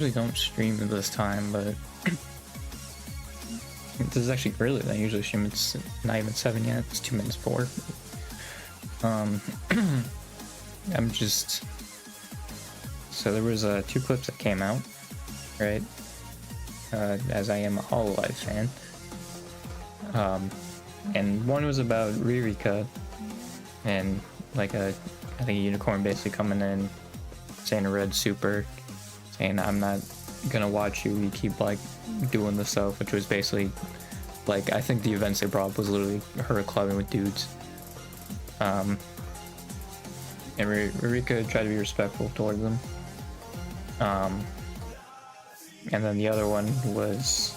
usually don't stream at this time, but this is actually earlier than I usually stream. It's not even 7 yet. It's 2 minutes before. I'm just... So there was 2 clips that came out, right? As I am a Hololive fan. And one was about Ririka, and like I think a unicorn basically coming in, saying a red super, saying I'm not gonna watch you, you keep like doing this stuff, which was basically like, I think the events they brought up was literally her clubbing with dudes. And Ririka tried to be respectful towards them. And then the other one was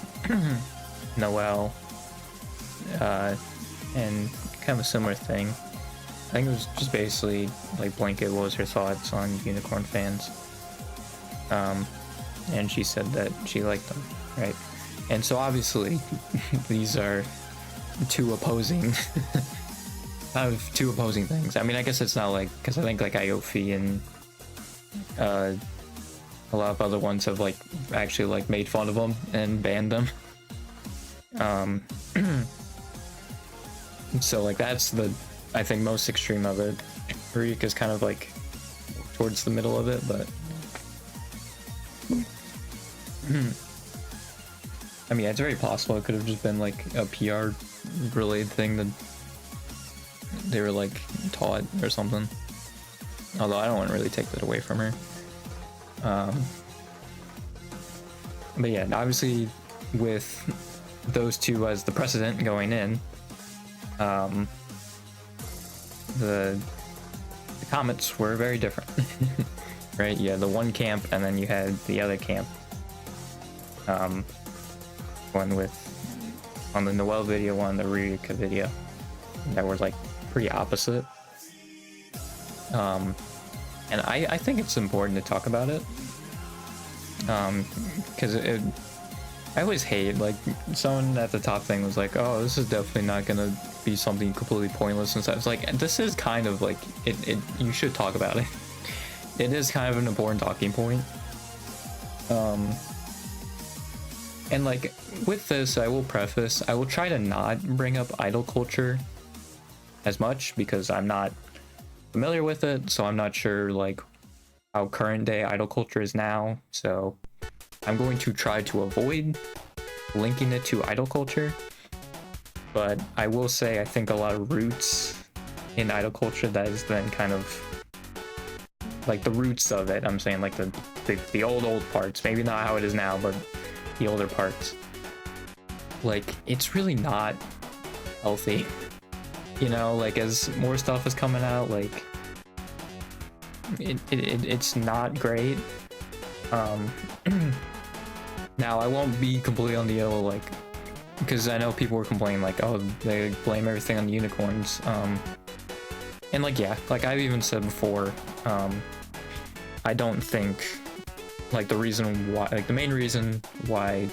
Noelle, and kind of a similar thing. I think it was just basically like blanket, what was her thoughts on unicorn fans. And she said that she liked them, right? And so obviously these are two opposing two opposing things. I mean, I guess it's not like, because I think like Iofi and a lot of other ones have like actually like made fun of them and banned them. So like that's the, I think, most extreme of it. Ririka's kind of like towards the middle of it, but I mean, it's very possible it could have just been like a PR related thing that they were like taught or something. Although I don't want to really take that away from her. But yeah, obviously with those two as the precedent going in, the comments were very different. Right? Yeah, the one camp, and then you had the other camp. One with on the Noelle video, one on the Ririka video, that were like pretty opposite. And I think it's important to talk about it, because I always hate, like, someone at the top thing was like, oh, this is definitely not gonna be something completely pointless and stuff. It's like, this is kind of like it you should talk about it. It is kind of an important talking point. And like with this, I will preface, I will try to not bring up idol culture as much because I'm not familiar with it, so I'm not sure like how current day idol culture is now. So I'm going to try to avoid linking it to idol culture, but I will say I think a lot of roots in idol culture that is then kind of like the roots of it. I'm saying like the old parts, maybe not how it is now, but the older parts, like it's really not healthy, you know, like as more stuff is coming out, like it's not great. Now I won't be completely on the yellow, like, because I know people were complaining like, oh, they blame everything on the unicorns, and like, yeah, like I've even said before, I don't think like the reason why, like the main reason why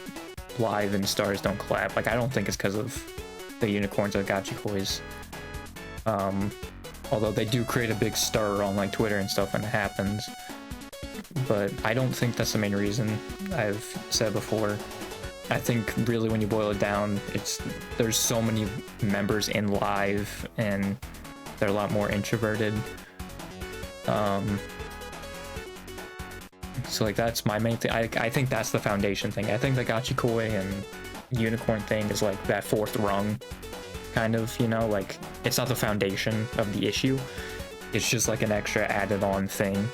Live and Stars don't collab, like I don't think it's because of the unicorns or Gachikois. Although they do create a big stir on like Twitter and stuff when it happens, but I don't think that's the main reason. I've said before, I think really when you boil it down, it's there's so many members in Live and they're a lot more introverted. So like that's my main thing. I think that's the foundation thing. I think the Gachikoi and unicorn thing is like that fourth rung, kind of, you know, like it's not the foundation of the issue. It's just like an extra added on thing,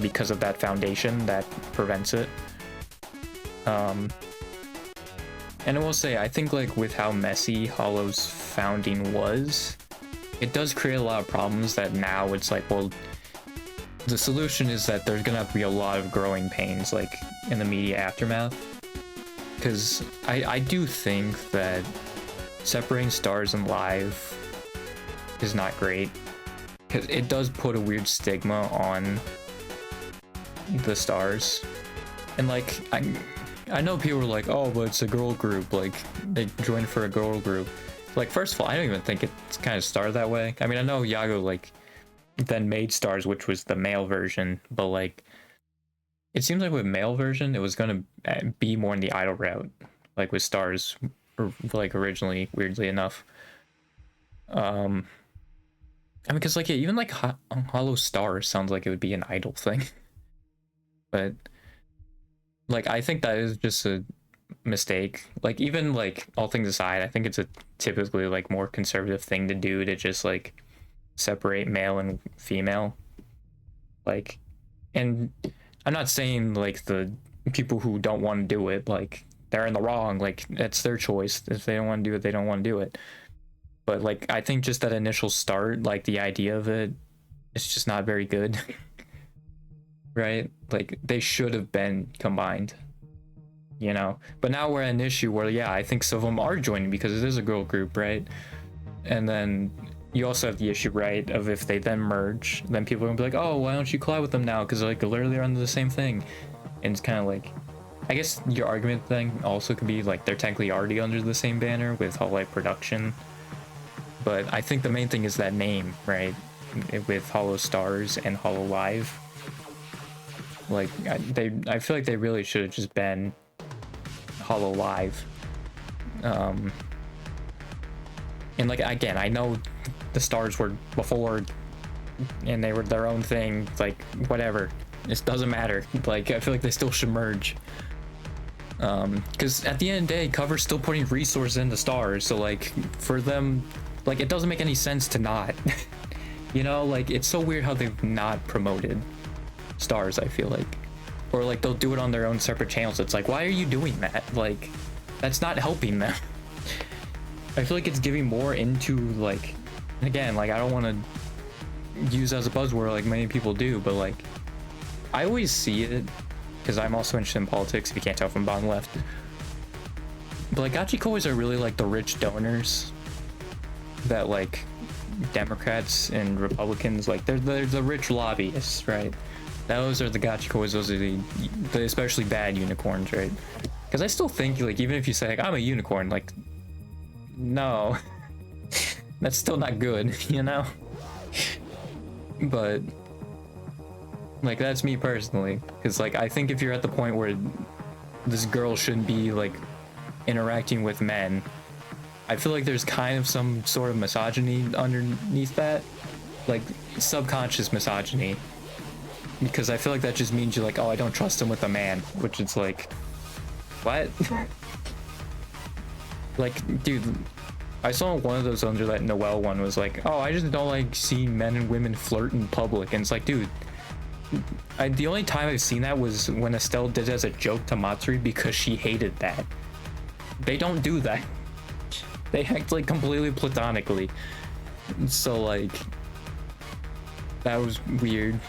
because of that foundation that prevents it. And I will say, I think like with how messy Hollow's founding was, it does create a lot of problems that now it's like, well, the solution is that there's gonna have to be a lot of growing pains like in the media aftermath, because I do think that separating Stars and Live is not great, because it does put a weird stigma on the Stars. And like I know people are like, oh, but it's a girl group, like they joined for a girl group. Like, first of all, I don't even think it's kind of started that way. I mean, I know Yago like then made Stars, which was the male version, but like it seems like with male version, it was gonna be more in the idol route, like with stars, like originally, weirdly enough. I mean, because like yeah, even like Hollow Star sounds like it would be an idol thing, but like I think that is just a mistake. Like even like all things aside, I think it's a typically like more conservative thing to do to just like separate male and female. Like, and I'm not saying like the people who don't want to do it, like they're in the wrong. Like it's their choice. If they don't want to do it, they don't want to do it. But like I think just that initial start, like the idea of it, it's just not very good. Right? Like they should have been combined. You know? But now we're at an issue where yeah, I think some of them are joining because it is a girl group, right? And then you also have the issue, right, of if they then merge, then people are gonna be like, oh, why don't you collab with them now? Because like literally they're under the same thing. And it's kind of like, I guess your argument thing also could be like they're technically already under the same banner with Hololive Production. But I think the main thing is that name, right? With Hollow Stars and Hololive. Like I feel like they really should have just been Hololive. And like again, I know the stars were before and they were their own thing, like whatever, it doesn't matter. Like I feel like they still should merge, because at the end of the day, Cover's still putting resources into stars, so like for them, like it doesn't make any sense to not. You know, like it's so weird how they've not promoted stars, I feel like, or like they'll do it on their own separate channels. It's like, why are you doing that? Like that's not helping them. I feel like it's giving more into like, again, like I don't want to use as a buzzword like many people do, but like I always see it because I'm also interested in politics, if you can't tell from bottom left. But like Gachikois are really like the rich donors that like Democrats and Republicans, like they're the rich lobbyists, right? Those are the Gachikois, those are the especially bad unicorns, right? Because I still think like even if you say like I'm a unicorn, like no, that's still not good, you know? But like that's me personally, because like I think if you're at the point where this girl shouldn't be like interacting with men, I feel like there's kind of some sort of misogyny underneath that, like subconscious misogyny, because I feel like that just means you're like, oh, I don't trust him with a man, which it's like, what? Like, dude, I saw one of those under that Noel one was like, oh, I just don't like seeing men and women flirt in public. And it's like, dude, the only time I've seen that was when Estelle did it as a joke to Matsuri because she hated that. They don't do that. They act like completely platonically. So like, that was weird.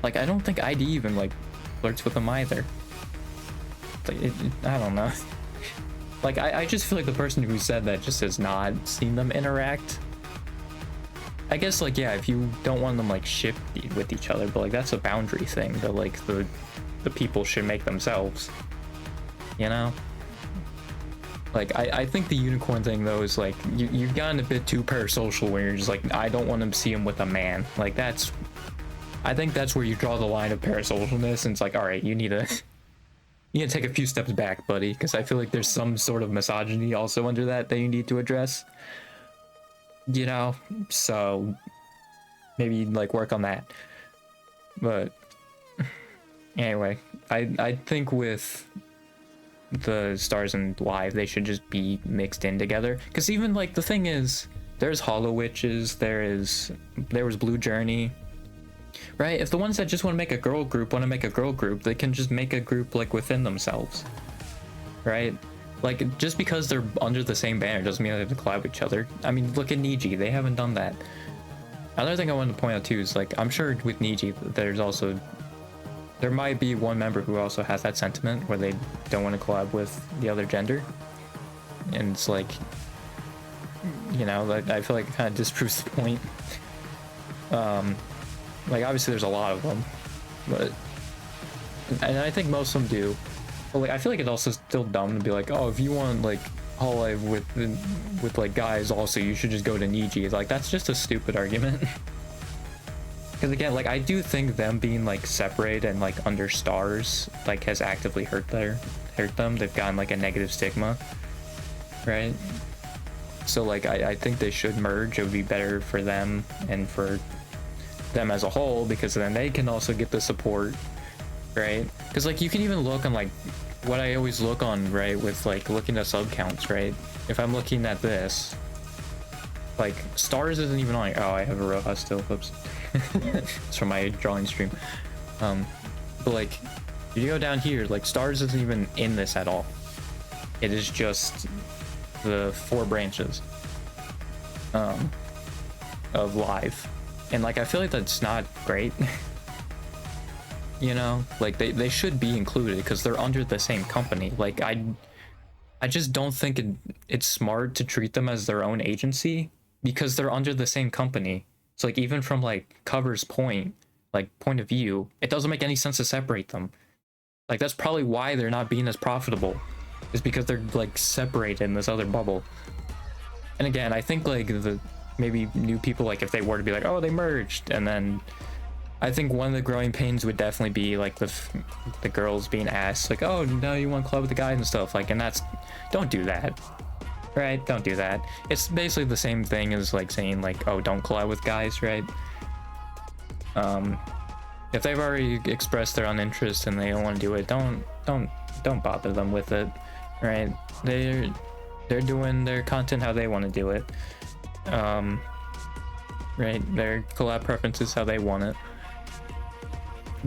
Like, I don't think ID even like flirts with them either. Like, I don't know. Like, I just feel like the person who said that just has not seen them interact. I guess, like, yeah, if you don't want them, like, shipped with each other, but, like, that's a boundary thing that, like, the people should make themselves. You know? Like, I think the unicorn thing, though, is, like, you've gotten a bit too parasocial where you're just like, I don't want to see him with a man. Like, that's... I think that's where you draw the line of parasocialness, and it's like, alright, you need to... You need to take a few steps back, buddy, because I feel like there's some sort of misogyny also under that you need to address. You know? So, maybe, like, work on that. But, anyway, I think with the stars and live, they should just be mixed in together. Because even, like, the thing is, there's Hollow Witches, there was Blue Journey. Right? If the ones that just want to make a girl group want to make a girl group, they can just make a group like within themselves. Right? Like, just because they're under the same banner doesn't mean they have to collab with each other. I mean, look at Niji, they haven't done that. Another thing I wanted to point out too is, like, I'm sure with Niji there might be one member who also has that sentiment where they don't want to collab with the other gender. And it's like, you know, like, I feel like it kind of disproves the point. Like, obviously there's a lot of them, but, and I think most of them do, but like, I feel like it's also still dumb to be like, oh, if you want like Hololive with like guys also, you should just go to Niji. Like, that's just a stupid argument. Because Because again, like, I do think them being like separate and like under stars like has actively hurt them. They've gotten like a negative stigma, right? So like I think they should merge. It would be better for them and for them as a whole, because then they can also get the support, right? Because like you can even look on like what I always look on, right, with like looking at sub counts, right? If I'm looking at this, like stars isn't even on. Oh, I have a Roja still. Whoops. It's from my drawing stream. But like if you go down here, like stars isn't even in this at all. It is just the 4 branches of live, and like I feel like that's not great. You know, like they should be included because they're under the same company. Like I just don't think it's smart to treat them as their own agency because they're under the same company. So like even from like Cover's point of view, it doesn't make any sense to separate them. Like that's probably why they're not being as profitable, is because they're like separated in this other bubble. And again, I think like the maybe new people, like if they were to be like, oh, they merged, and then I think one of the growing pains would definitely be like the girls being asked like, oh, no, you want to club with the guys and stuff, like, and that's, don't do that, right? Don't do that. It's basically the same thing as like saying like, oh, don't collab with guys, right? If they've already expressed their own interest and they don't want to do it, don't bother them with it, right? They're doing their content how they want to do it, right? Their collab preferences how they want it.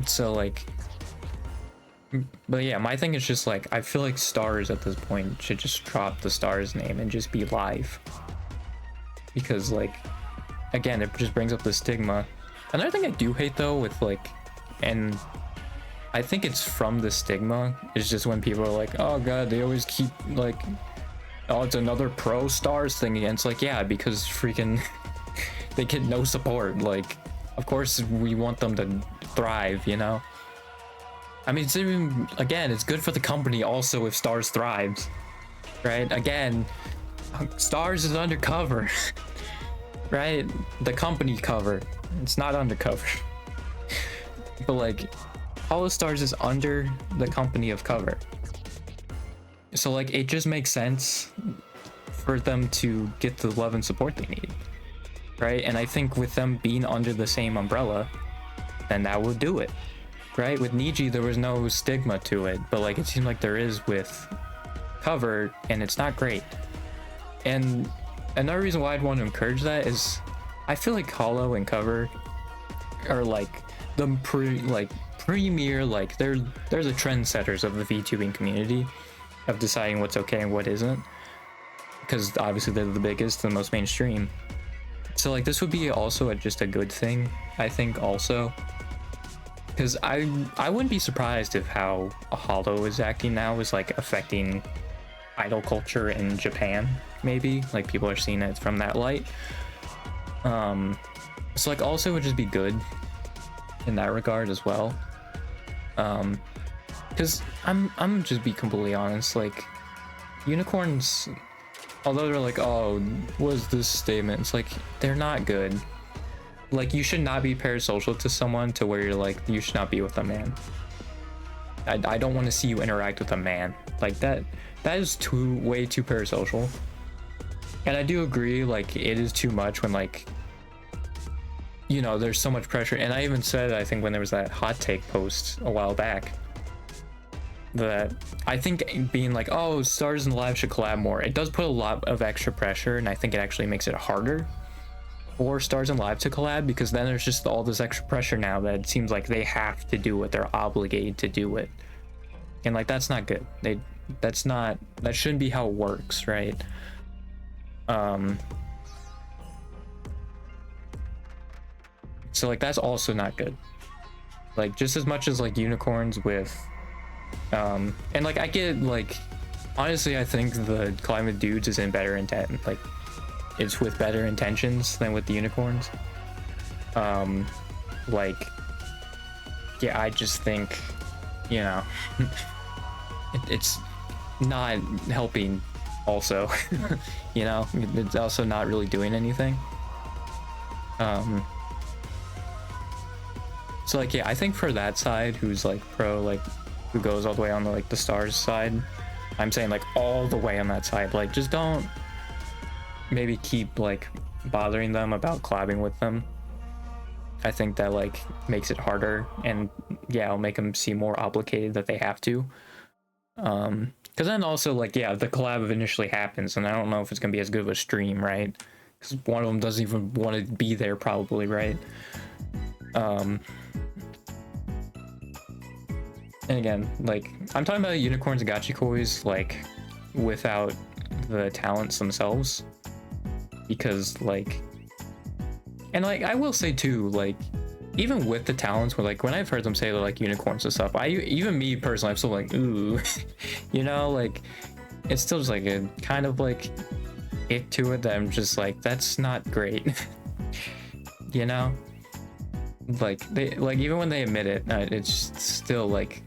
So like, but yeah, my thing is just like, I feel like stars at this point should just drop the stars name and just be live, because like, again, it just brings up the stigma. Another thing I do hate though with like, and I think it's from the stigma, is just when people are like, oh god, they always keep like, oh, it's another pro stars thing again. It's like, yeah, because freaking they get no support. Like, of course we want them to thrive, you know? I mean, it's even, again, it's good for the company also if stars thrives, right? Again, stars is undercover, right? The company cover, it's not undercover. But like, Holostars is under the company of cover, so like it just makes sense for them to get the love and support they need, right? And I think with them being under the same umbrella, then that will do it, right? With Niji there was no stigma to it, but like it seems like there is with cover, and it's not great. And another reason why I'd want to encourage that is I feel like Holo and cover are like the premier, like they're the trendsetters of the VTubing community, of deciding what's okay and what isn't, because obviously they're the biggest and the most mainstream. So like this would be also just a good thing, I think, also, because I wouldn't be surprised if how Holo is acting now is like affecting idol culture in Japan, maybe, like people are seeing it from that light. So like also it would just be good in that regard as well, because I'm just be completely honest, like unicorns, although they're like, oh, what is this statement, it's like they're not good. Like you should not be parasocial to someone to where you're like, you should not be with a man. I don't want to see you interact with a man like that. That is way too parasocial. And I do agree, like it is too much when, like, you know, there's so much pressure. And I even said, I think when there was that hot take post a while back, that I think being like, oh, stars and live should collab more, it does put a lot of extra pressure, and I think it actually makes it harder for stars and live to collab, because then there's just all this extra pressure now that it seems like they have to do it, they're obligated to do it, and like that's not good. That shouldn't be how it works, right? So like that's also not good. Like just as much as like unicorns with and like I get, like honestly I think the climate dudes is in better intent, like it's with better intentions than with the unicorns. Like yeah, I just think, you know, it's not helping also. You know, it's also not really doing anything. So like, yeah, I think for that side, who's like pro, like who goes all the way on the like the stars side, I'm saying like all the way on that side, like just don't maybe keep like bothering them about collabing with them. I think that like makes it harder, and yeah, it'll make them seem more obligated that they have to. Because then also like, yeah, the collab initially happens, and I don't know if it's gonna be as good of a stream, right? Because one of them doesn't even want to be there probably, right? And again, like I'm talking about unicorns and Gachikois like without the talents themselves, because like, and like I will say too, like even with the talents, where like when I've heard them say they're like unicorns and stuff, even me personally, I'm still like, ooh, you know, like it's still just like a kind of like ick to it that I'm just like, that's not great. You know, like they like, even when they admit it, it's still like,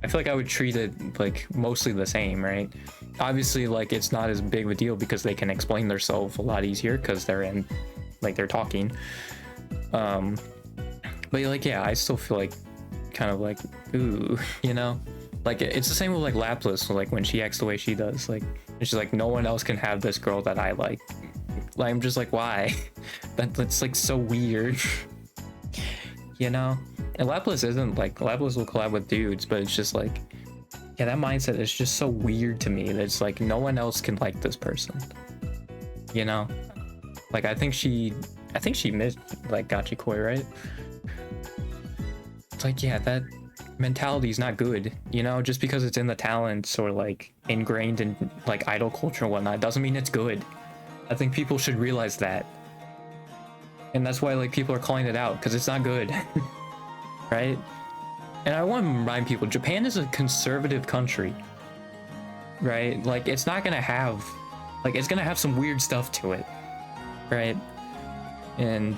I feel like I would treat it like mostly the same, right? Obviously like it's not as big of a deal because they can explain themselves a lot easier because they're in, like they're talking. But like, yeah, I still feel like kind of like, ooh, you know, like it's the same with like Lapis, like when she acts the way she does, like she's like, no one else can have this girl that I like. Like I'm just like, why? That's like so weird. You know? And Lapis isn't like, Lapis will collab with dudes, but it's just like, yeah, that mindset is just so weird to me that it's like no one else can like this person. You know? Like I think she missed like Gachikoi, right? It's like, yeah, that mentality is not good, you know? Just because it's in the talents or like ingrained in like idol culture and whatnot doesn't mean it's good. I think people should realize that. And that's why like people are calling it out, because it's not good. Right? And I want to remind people, Japan is a conservative country, right? Like it's not gonna have, like it's gonna have some weird stuff to it, right? And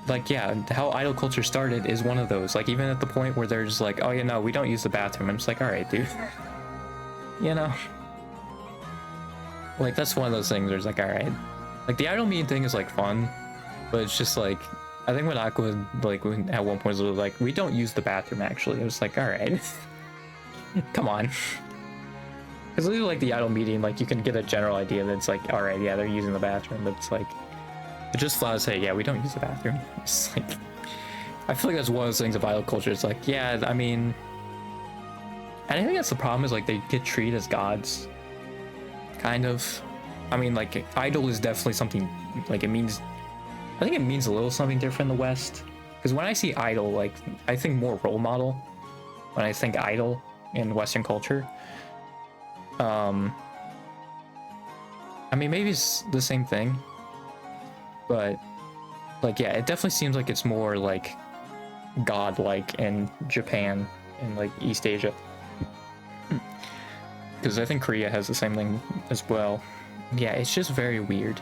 like, yeah, how idol culture started is one of those. Like even at the point where they're just like, oh yeah, no, we don't use the bathroom. I'm just like, all right, dude. You know, like that's one of those things where it's like, all right, like the idol meeting thing is like fun, but it's just like, I think when Aqua like at one point was like, we don't use the bathroom actually. It was like, all right, come on. Because like the idol meeting, like you can get a general idea that it's like, all right, yeah, they're using the bathroom, but it's like, it just flat out say, yeah, we don't use the bathroom. It's like, I feel like that's one of those things of idol culture. It's like, yeah, I mean, and I think that's the problem, is like they get treated as gods, kind of. I mean, like idol is definitely something, like it means, I think it means a little something different in the West. Because when I see idol, like I think more role model when I think idol in Western culture. I mean, maybe it's the same thing, but like, yeah, it definitely seems like it's more like god-like in Japan and like East Asia. Because I think Korea has the same thing as well. Yeah, it's just very weird.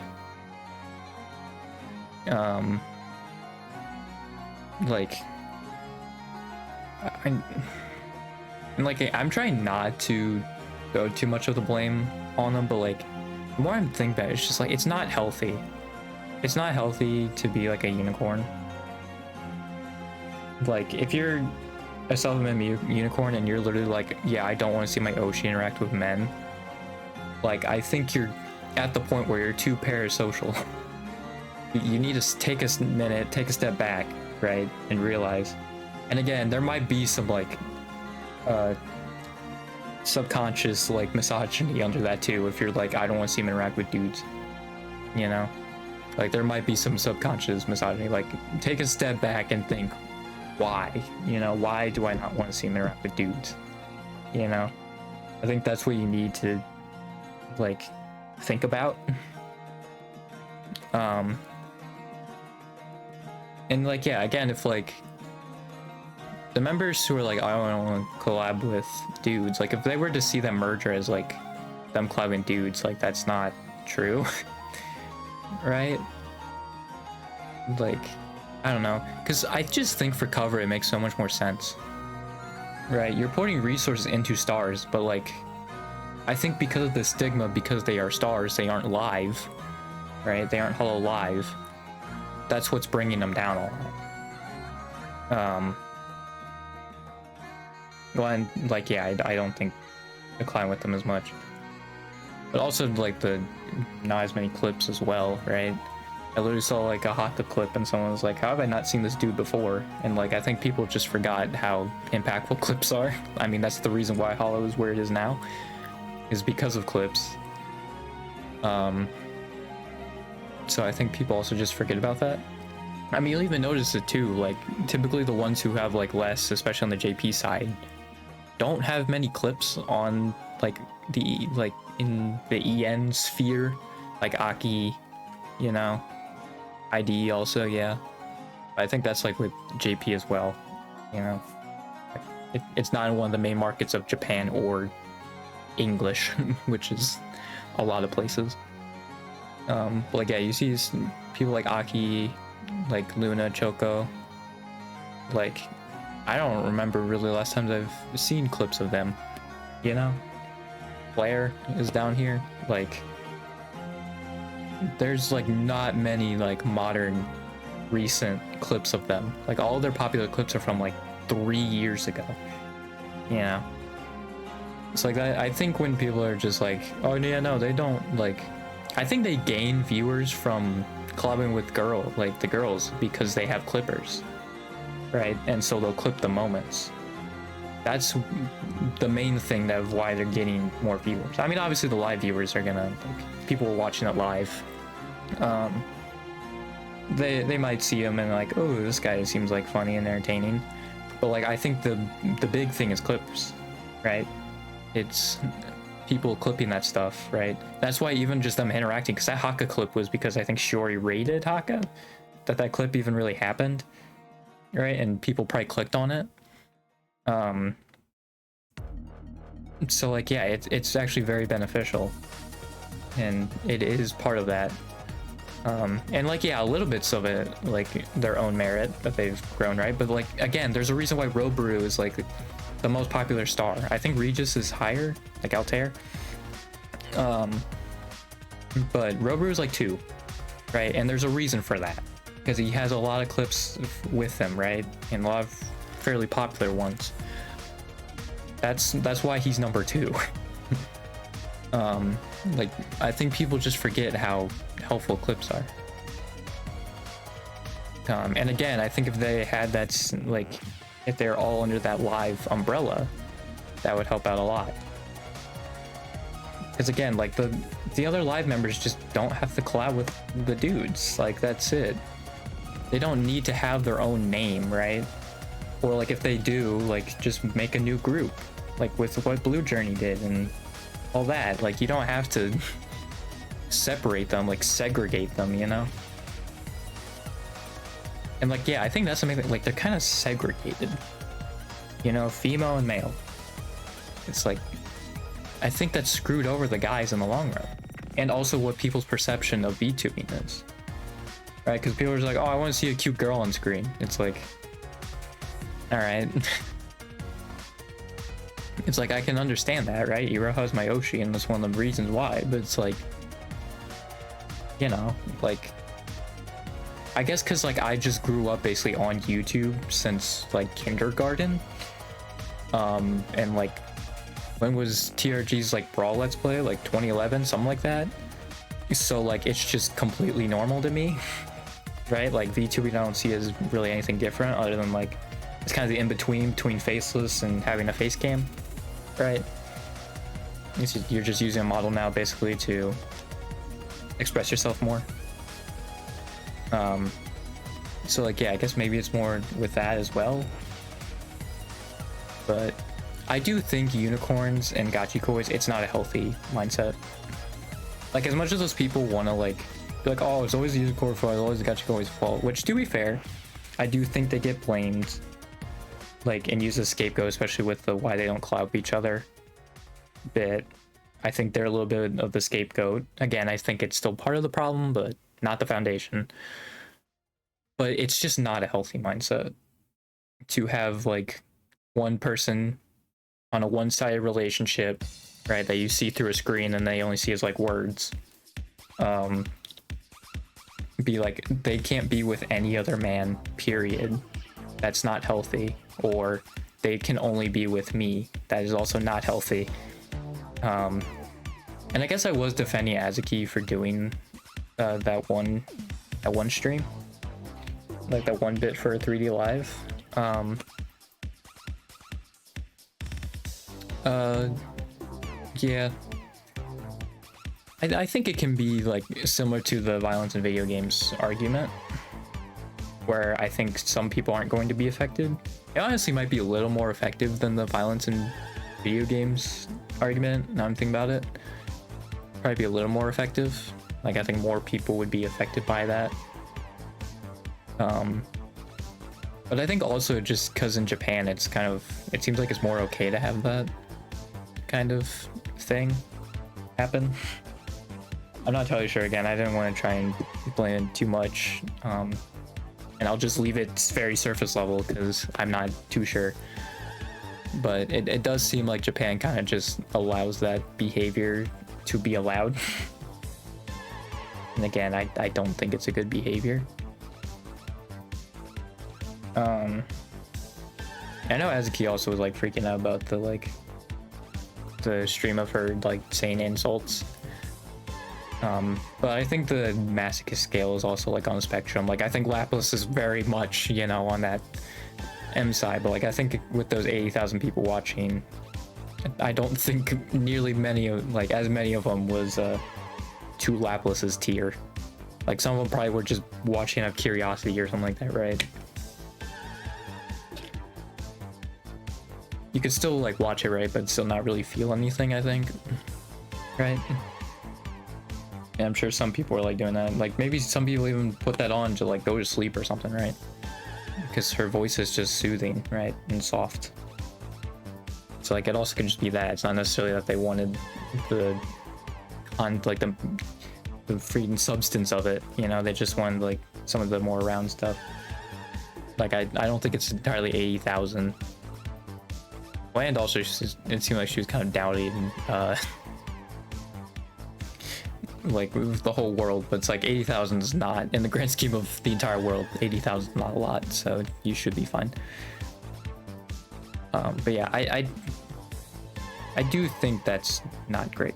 Like, I'm trying not to go too much of the blame on them, but like, the more I'm thinking about it, it's just like, it's not healthy. It's not healthy to be like a unicorn. Like, if you're a self-made unicorn and you're literally like, yeah, I don't want to see my Oshi interact with men, like, I think you're at the point where you're too parasocial. You need to take a minute, take a step back, right, and realize. And again, there might be some like subconscious like misogyny under that too, if you're like, I don't want to see him interact with dudes, you know? Like there might be some subconscious misogyny. Like take a step back and think, why? You know, why do I not want to see him interact with dudes? You know? I think that's what you need to like think about. And like, yeah, again, if like the members who are like, I don't want to collab with dudes, like if they were to see them merger as like them collabing dudes, like that's not true. Right? Like, I don't know, because I just think for cover it makes so much more sense. Right? You're putting resources into stars, but like, I think because of the stigma, because they are stars, they aren't live, right? They aren't Hololive. That's what's bringing them down a lot. Um, well, and like, yeah, I don't think decline with them as much. But also, like, not as many clips as well, right? I literally saw like a Haka clip and someone was like, how have I not seen this dude before? And like, I think people just forgot how impactful clips are. I mean, that's the reason why Hollow is where it is now, is because of clips. So I think people also just forget about that. I mean, you'll even notice it too, like, typically the ones who have like less, especially on the JP side, don't have many clips on like in the EN sphere, like Aki, you know, ID also, yeah. I think that's like with JP as well, you know. It's not in one of the main markets of Japan or English, which is a lot of places. But like, yeah, you see people like Aki, like Luna, Choco. Like, I don't remember really last times I've seen clips of them, you know. Blair is down here. Like, there's like not many like modern recent clips of them. Like, all of their popular clips are from like 3 years ago, you know. It's like that. I think when people are just like, oh yeah, no, they don't, like, I think they gain viewers from collabing with the girls because they have clippers, right? And so they'll clip the moments. That's the main thing of why they're getting more viewers. I mean, obviously the live viewers are gonna, like, people watching it live, they might see them and like, oh, this guy seems like funny and entertaining. But like, I think the big thing is clips, right? It's people clipping that stuff, right? That's why even just them interacting, because that Haka clip was because I think Shiori rated Haka, that clip even really happened, right? And people probably clicked on it. So like, yeah, it's actually very beneficial, and it is part of that. And like, yeah, a little bits of it, like their own merit that they've grown, right? But like, again, there's a reason why Roboru is like the most popular star. I think Regis is higher, like Altair. But Roboru is like 2, right? And there's a reason for that, because he has a lot of clips with them, right? And a lot of fairly popular ones. That's why he's number 2. Like, I think people just forget how helpful clips are. And again, I think if they had that, like, if they're all under that live umbrella, that would help out a lot. Because again, like, the other live members just don't have to collab with the dudes. Like, that's it. They don't need to have their own name, right? Or like, if they do, like, just make a new group, like with what Blue Journey did and all that. Like, you don't have to separate them, like segregate them, you know. And like, yeah, I think that's something that, like, they're kind of segregated, you know, female and male. It's like, I think that's screwed over the guys in the long run, and also what people's perception of VTubing is, right? Because people are just like, oh, I want to see a cute girl on screen. It's like, all right. It's like, I can understand that, right? Iroha's my Oshi, and that's one of the reasons why. But it's like, you know, like, I guess because, like, I just grew up basically on YouTube since, like, kindergarten. And, like, when was TRG's, like, Brawl Let's Play? Like, 2011? Something like that? So, like, it's just completely normal to me, right? Like, VTubing I don't see as really anything different other than, like, it's kind of the in-between between faceless and having a face cam, right? You're just using a model now, basically, to express yourself more. So like, yeah, I guess maybe it's more with that as well. But I do think unicorns and Gachikois, it's not a healthy mindset. Like, as much as those people want to, like, be like, oh, it's always the unicorn fault, it's always the Gachikois fault, which, to be fair, I do think they get blamed, like, and use as a scapegoat, especially with the why they don't collab with each other bit. I think they're a little bit of the scapegoat. Again, I think it's still part of the problem, but not the foundation. But it's just not a healthy mindset to have, like, one person on a one-sided relationship, right, that you see through a screen and they only see as, like, words, be like, they can't be with any other man, period. that's not healthy, or they can only be with me, that is also not healthy. And I guess I was defending Azuki for doing that one stream, like that one bit for 3D Live. Yeah, I think it can be like similar to the violence in video games argument, where I think some people aren't going to be affected. It honestly might be a little more effective than the violence in video games argument, now I'm thinking about it. Probably be a little more effective. Like, I think more people would be affected by that. But I think also just because in Japan it seems like it's more okay to have that kind of thing happen. I'm not totally sure. Again, I didn't want to try and blame it too much, and I'll just leave it very surface level because I'm not too sure. But it does seem like Japan kind of just allows that behavior to be allowed. And again, I don't think it's a good behavior. I know Azuki also was like freaking out about the stream of her like saying insults. But I think the masochist scale is also like on a spectrum. Like, I think Lapis is very much, you know, on that M side, but like I think with those 80,000 people watching, I don't think nearly as many of them was to Lapis's tier. Like, some of them probably were just watching out of curiosity or something like that, right? You could still like watch it, right, but still not really feel anything, I think, right? Yeah, I'm sure some people are like doing that. Like, maybe some people even put that on to like go to sleep or something, right? Because her voice is just soothing, right, and soft. So like, it also could just be that. It's not necessarily that they wanted the freaking substance of it, you know. They just wanted like some of the more round stuff. Like, I don't think it's entirely 80,000. And also, it seemed like she was kind of dowdy and like with the whole world, but it's like 80,000 is not, in the grand scheme of the entire world, 80,000 is not a lot, so you should be fine. But yeah, I do think that's not great.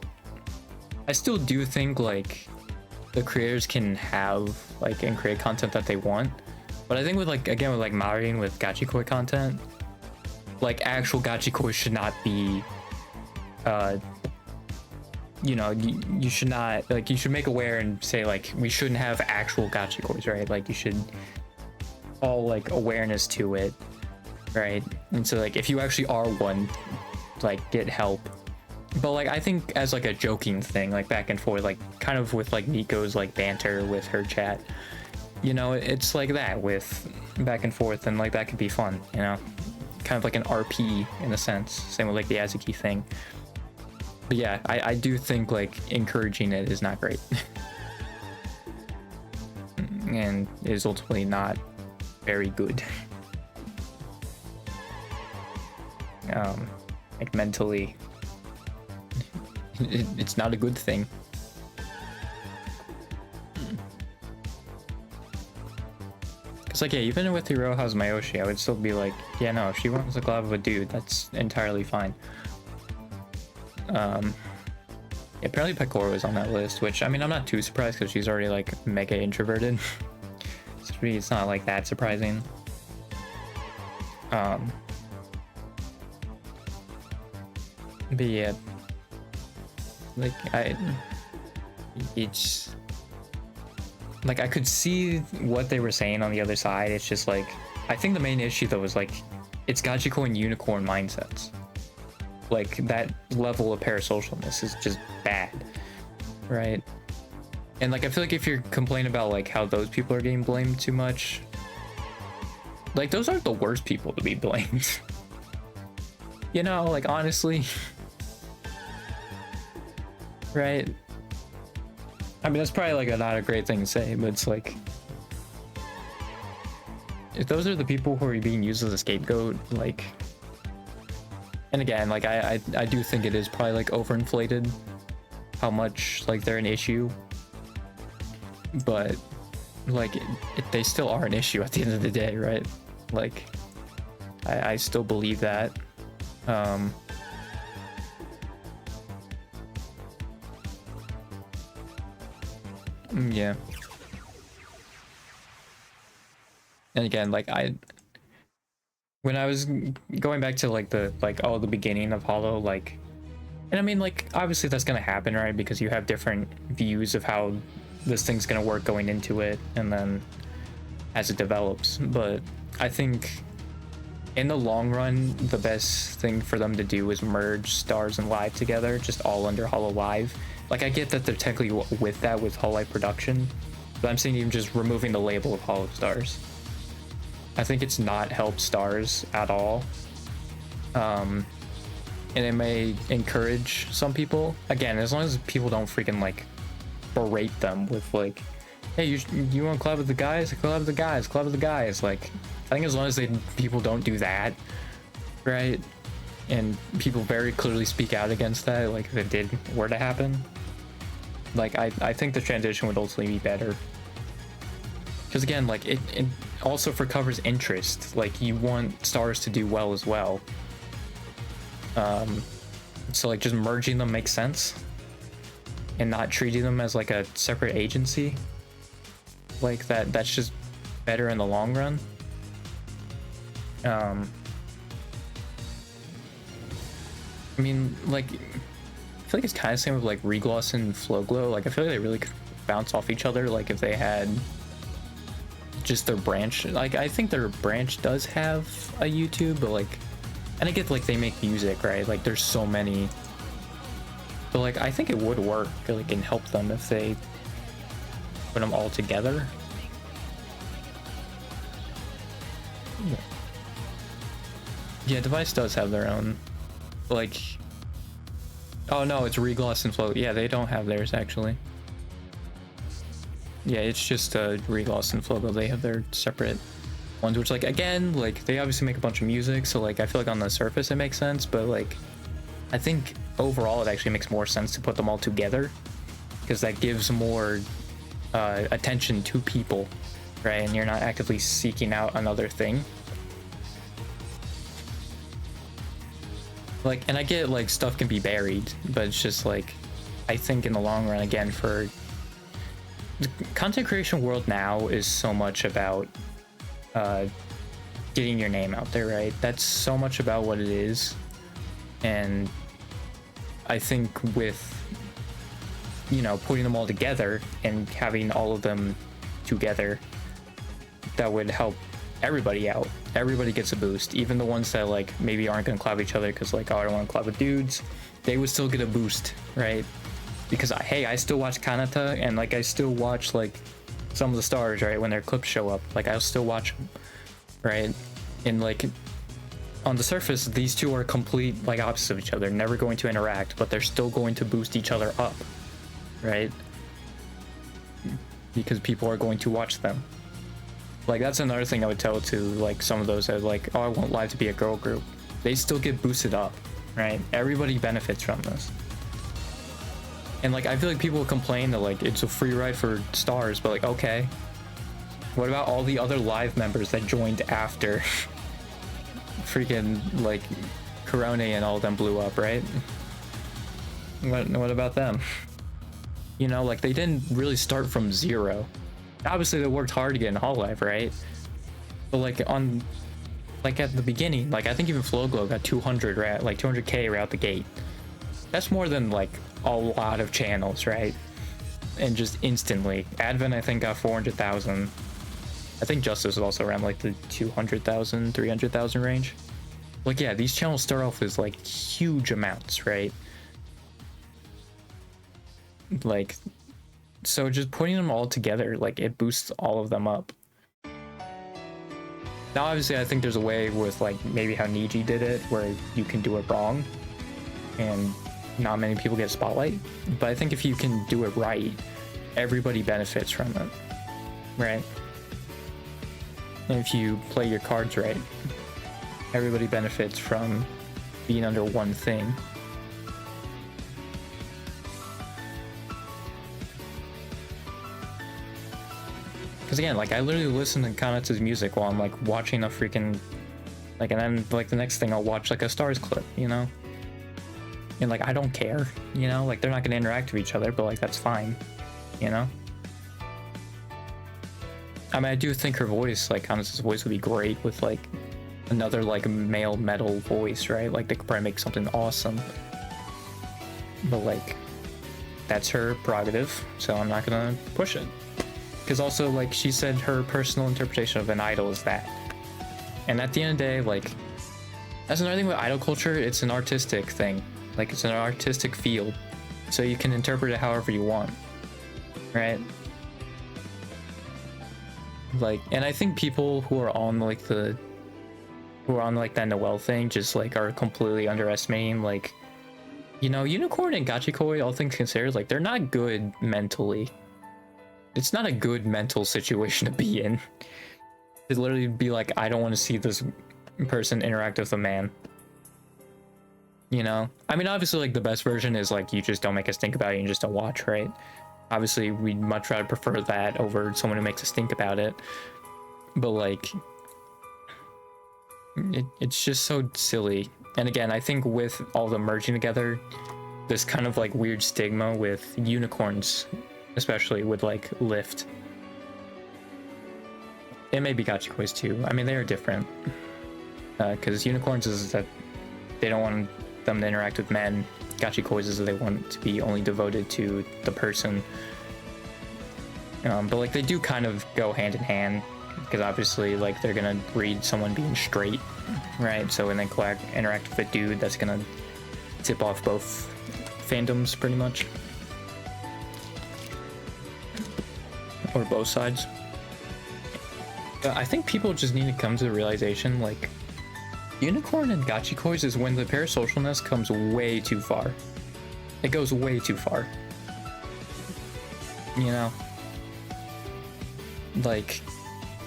I still do think like the creators can have like and create content that they want, but I think with like, again, with like Marin, with Gachikois content, like actual Gachikois should not be you know, you should not, like, you should make aware and say like we shouldn't have actual Gachikois, right? Like, you should all like awareness to it, right? And so like, if you actually are one, like, get help. But like, I think as like a joking thing, like back and forth, like kind of with like Nico's like banter with her chat, you know, it's like that with back and forth, and like that could be fun, you know, kind of like an RP in a sense. Same with like the Azuki thing. But yeah, I do think like encouraging it is not great. And is ultimately not very good. Like, mentally, it's not a good thing. Cause like, yeah, even with Hiroha's Mayoshi, I would still be like, yeah, no, if she wants to collab with a dude, that's entirely fine. Apparently Pecora was on that list, which, I mean, I'm not too surprised because she's already like mega introverted. So it's not like that surprising. But yeah, like, it's like, I could see what they were saying on the other side. It's just like, I think the main issue though is like, it's Gachikois and unicorn mindsets. Like, that level of parasocialness is just bad, right? And like, I feel like if you're complaining about like how those people are getting blamed too much, like, those aren't the worst people to be blamed. You know, like, honestly. Right? I mean, that's probably like not a great thing to say, but it's like, if those are the people who are being used as a scapegoat, like, and again, like, I do think it is probably like overinflated how much like they're an issue, but like, they still are an issue at the end of the day, right? Like, I still believe that. Yeah. And again, like when I was going back to like the beginning of Hollow, like, and I mean, like, obviously that's gonna happen, right? Because you have different views of how this thing's gonna work going into it, and then as it develops. But I think in the long run, the best thing for them to do is merge Stars and Live together, just all under Hololive. Like, I get that they're technically with that with Hololive production, but I'm saying even just removing the label of Hollow Stars. I think it's not helped Stars at all. And it may encourage some people. Again, as long as people don't freaking like berate them with like, hey, you want to collab with the guys? Collab with the guys. Collab with the guys. Like, I think as long as people don't do that, right? And people very clearly speak out against that, like if it were to happen, like I think the transition would ultimately be better. Because again, like it also recovers interest. Like, you want Stars to do well as well. So like just merging them makes sense, and not treating them as like a separate agency like that. That's just better in the long run. I mean, like, I feel like it's kind of the same with like Regloss and Flowglow. Like, I feel like they really could bounce off each other. Like, if they had just their branch, like, I think their branch does have a YouTube, but like, and I get like they make music, right? Like, there's so many, but like I think it would work, like, and help them if they put them all together. Yeah, Device does have their own, like, oh no, it's Regloss and Flow. Yeah, they don't have theirs actually. Yeah, it's just Regloss and Flowglow. They have their separate ones, which, like, again, like, they obviously make a bunch of music, so like I feel like on the surface it makes sense, but like I think overall it actually makes more sense to put them all together, because that gives more attention to people, right? And you're not actively seeking out another thing. Like, and I get like stuff can be buried, but it's just like, I think in the long run, again, for the content creation world now is so much about getting your name out there, right? That's so much about what it is. And I think with, you know, putting them all together and having all of them together, that would help everybody out. Everybody gets a boost, even the ones that like maybe aren't gonna collab with each other because like, oh, I don't want to collab with dudes, they would still get a boost, right? Because hey, I still watch Kanata, and like I still watch like some of the stars, right, when their clips show up. Like, I'll still watch them, right? And like on the surface, these two are complete like opposites of each other, never going to interact, but they're still going to boost each other up, right? Because people are going to watch them. Like, that's another thing I would tell to like some of those that like, oh, I want Live to be a girl group. They still get boosted up, right? Everybody benefits from this. And like, I feel like people complain that like it's a free ride for Stars, but like, okay, what about all the other Live members that joined after freaking like Corone and all of them blew up, right? What about them? You know, like, they didn't really start from zero. Obviously they worked hard to get in Hololive, right? But like on, like at the beginning, like I think even Flowglow got 200, right? Like 200k right out the gate. That's more than like a lot of channels, right? And just instantly. Advent, I think, got 400,000. I think Justice was also around like the 200,000, 300,000 range. Like, yeah, these channels start off as like huge amounts, right? Like, so just putting them all together, like, it boosts all of them up. Now, obviously, I think there's a way with like maybe how Niji did it, where you can do it wrong and not many people get spotlight. But I think if you can do it right, everybody benefits from it, right? And if you play your cards right, everybody benefits from being under one thing. Because again, like, I literally listen to Kanatsu's music while I'm like watching a freaking, like, and then like the next thing I'll watch like a Stars clip, you know? And like, I don't care, you know? Like, they're not gonna interact with each other, but like, that's fine, you know? I mean, I do think her voice, like, Kanatsu's voice would be great with like another like male metal voice, right? Like, they could probably make something awesome. But like, that's her prerogative, so I'm not gonna push it. Because also, like, she said her personal interpretation of an idol is that. And at the end of the day, like, that's another thing with idol culture, it's an artistic thing. Like, it's an artistic field. So you can interpret it however you want. Right? Like, and I think people who are on, like, that Noelle thing just, like, are completely underestimating, like, you know, Unicorn and Gachikoi, all things considered, like, they're not good mentally. It's not a good mental situation to be in. To literally be like, I don't want to see this person interact with a man. You know? I mean, obviously, like, the best version is, like, you just don't make us think about it and you just don't watch, right? Obviously, we'd much rather prefer that over someone who makes us think about it. But, like, it's just so silly. And again, I think with all the merging together, this kind of, like, weird stigma with unicorns especially would like lift. It may be Gachikois too. I mean, they are different. Because unicorns is that they don't want them to interact with men. Gachikois is that they want to be only devoted to the person. But like, they do kind of go hand in hand. Because obviously, like, they're gonna read someone being straight, right? So when they interact with a dude, that's gonna tip off both fandoms pretty much. Or both sides. I think people just need to come to the realization, like, Unicorn and Gachikois is when the parasocialness comes way too far. It goes way too far. You know? Like,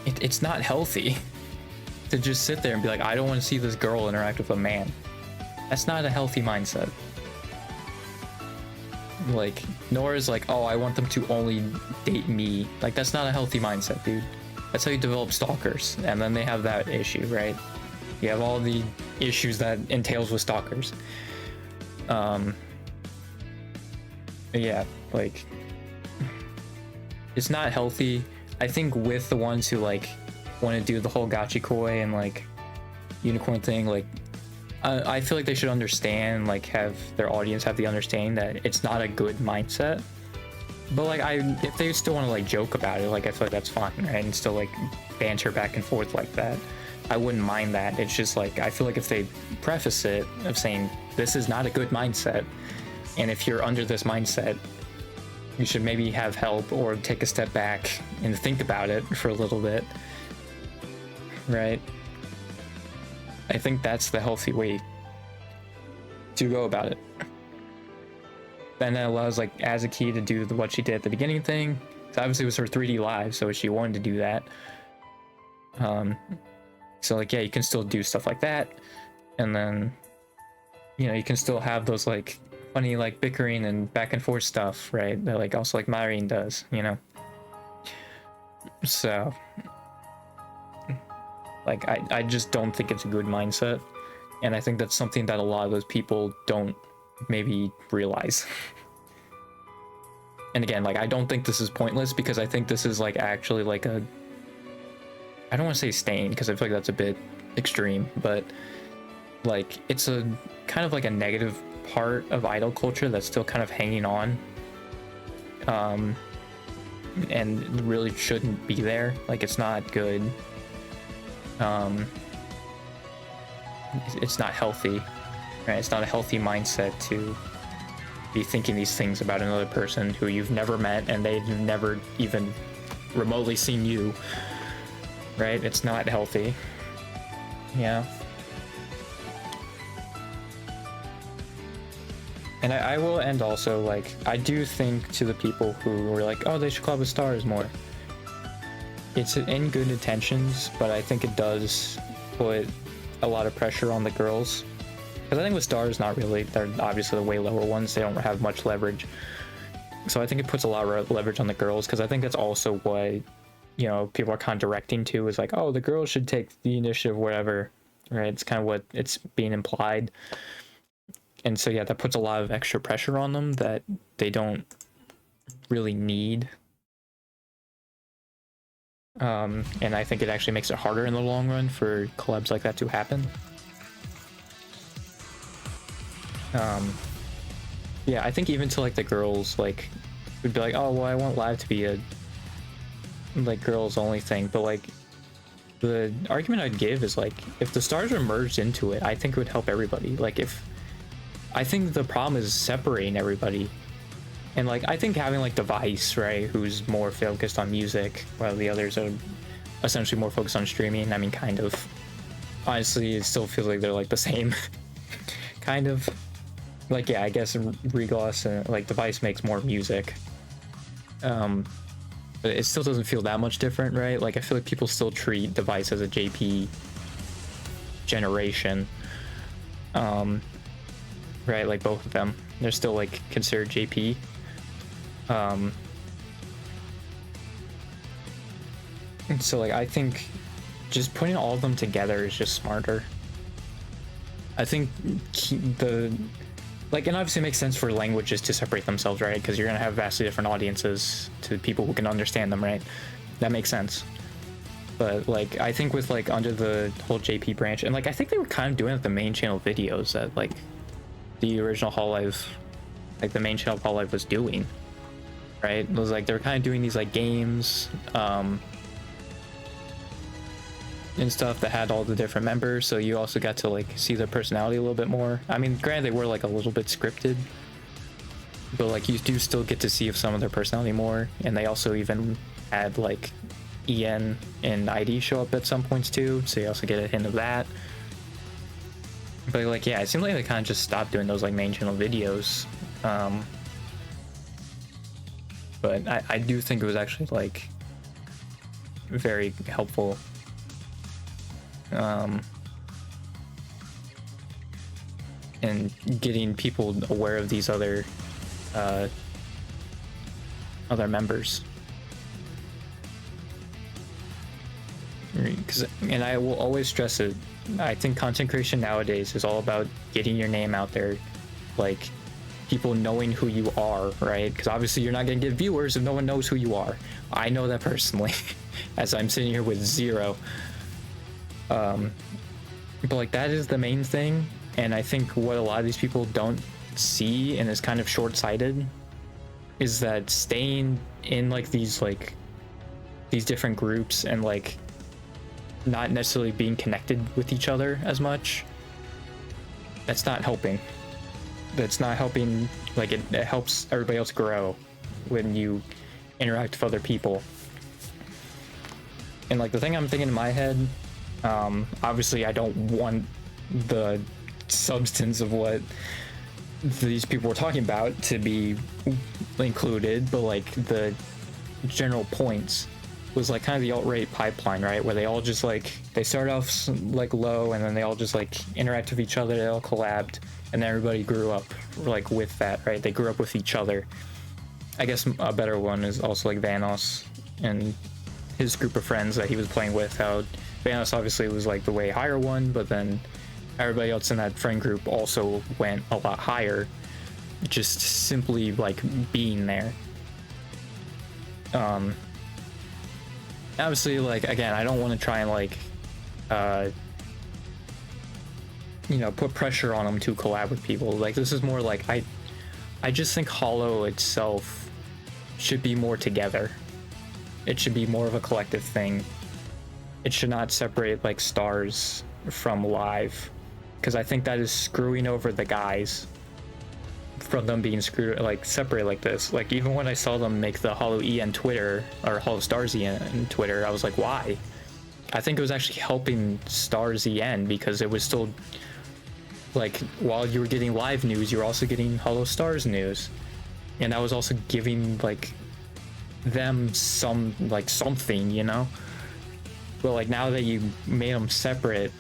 it's not healthy to just sit there and be like, I don't want to see this girl interact with a man. That's not a healthy mindset. Like, nor is like, oh, I want them to only date me. Like, that's not a healthy mindset, dude. That's how you develop stalkers, and then they have that issue, right? You have all the issues that entails with stalkers. Yeah, like, it's not healthy. I think with the ones who like want to do the whole Gachikoi and like unicorn thing, like, I feel like they should understand, like, have their audience have the understanding that it's not a good mindset. But like, if they still want to like joke about it, like, I feel like that's fine, right? And still like banter back and forth like that, I wouldn't mind that. It's just like, I feel like if they preface it of saying this is not a good mindset, and if you're under this mindset, you should maybe have help or take a step back and think about it for a little bit, right? I think that's the healthy way to go about it. Then that allows like Azuki to do what she did at the beginning thing. So obviously it was her 3D live, so she wanted to do that. So like, yeah, you can still do stuff like that, and then, you know, you can still have those like funny like bickering and back and forth stuff, right? That like also like Marine does, you know. So like, I just don't think it's a good mindset, and I think that's something that a lot of those people don't maybe realize. And again, like, I don't think this is pointless, because I think this is like actually like a, I don't want to say stain, because I feel like that's a bit extreme, but like, it's a kind of like a negative part of idol culture that's still kind of hanging on, and really shouldn't be there. Like, it's not good. It's not healthy, right? It's not a healthy mindset to be thinking these things about another person who you've never met and they've never even remotely seen you, right? It's not healthy. Yeah. And I will end also, like, I do think to the people who were like, oh, they should collab with Stars more. It's in good intentions, but I think it does put a lot of pressure on the girls. Because I think with Stars, not really. They're obviously the way lower ones. They don't have much leverage. So I think it puts a lot of leverage on the girls, because I think that's also what you know, people are kind of directing to, is like, oh, the girls should take the initiative, whatever, right? It's kind of what it's being implied. And so, yeah, that puts a lot of extra pressure on them that they don't really need. And I think it actually makes it harder in the long run for collabs like that to happen. Yeah, I think even to like the girls, like, would be like, oh, well, I want live to be a like girls only thing, but like the argument I'd give is like, if the stars were merged into it, I think it would help everybody. Like, if I think the problem is separating everybody, and like I think having like Device, right, who's more focused on music while the others are essentially more focused on streaming. I mean, kind of. Honestly, it still feels like they're like the same. Kind of. Like, yeah, I guess Regloss and like Device makes more music. But it still doesn't feel that much different, right? Like, I feel like people still treat Device as a JP generation. Right, like both of them. They're still like considered JP. And so like I think just putting all of them together is just smarter. I think the like, and obviously it makes sense for languages to separate themselves, right? Because you're gonna have vastly different audiences to people who can understand them, right? That makes sense. But like I think with like under the whole JP branch, and like I think they were kind of doing it with the main channel videos that like the original Hololive, like the main channel of Hololive was doing, right? It was like they were kind of doing these like games and stuff that had all the different members, so you also got to like see their personality a little bit more. I mean, granted, they were like a little bit scripted, but like you do still get to see some of their personality more. And they also even had like EN and ID show up at some points too, so you also get a hint of that. But like, yeah, it seemed like they kind of just stopped doing those like main channel videos. But I do think it was actually like very helpful. And getting people aware of these other members. Because, and I will always stress it, I think content creation nowadays is all about getting your name out there, like people knowing who you are, right? Because obviously you're not going to get viewers if no one knows who you are. I know that personally, as I'm sitting here with 0. But like that is the main thing, and I think what a lot of these people don't see and is kind of short-sighted is that staying in like these different groups and like not necessarily being connected with each other as much, that's not helping. That's not helping. Like it helps everybody else grow when you interact with other people. And like the thing I'm thinking in my head, obviously I don't want the substance of what these people were talking about to be included, but like the general points was like kind of the alt-right pipeline, right? Where they all just like, they start off like low and then they all just like interact with each other, they all collabed, and then everybody grew up like with that, right? They grew up with each other. I guess a better one is also like Vanoss and his group of friends that he was playing with, how Vanoss obviously was like the way higher one, but then everybody else in that friend group also went a lot higher, just simply like being there. Obviously, like, again, I don't want to try and like you know, put pressure on them to collab with people. Like, this is more like I just think Holo itself should be more together. It should be more of a collective thing. It should not separate like stars from live, because I think that is screwing over the guys from them being screwed, like separate like this. Like even when I saw them make the Holo EN Twitter or Holo Stars EN Twitter, I was like, why? I think it was actually helping Stars EN, because it was still like, while you were getting live news, you were also getting Holo Stars news, and that was also giving like them some like something, you know. But like now that you made them separate,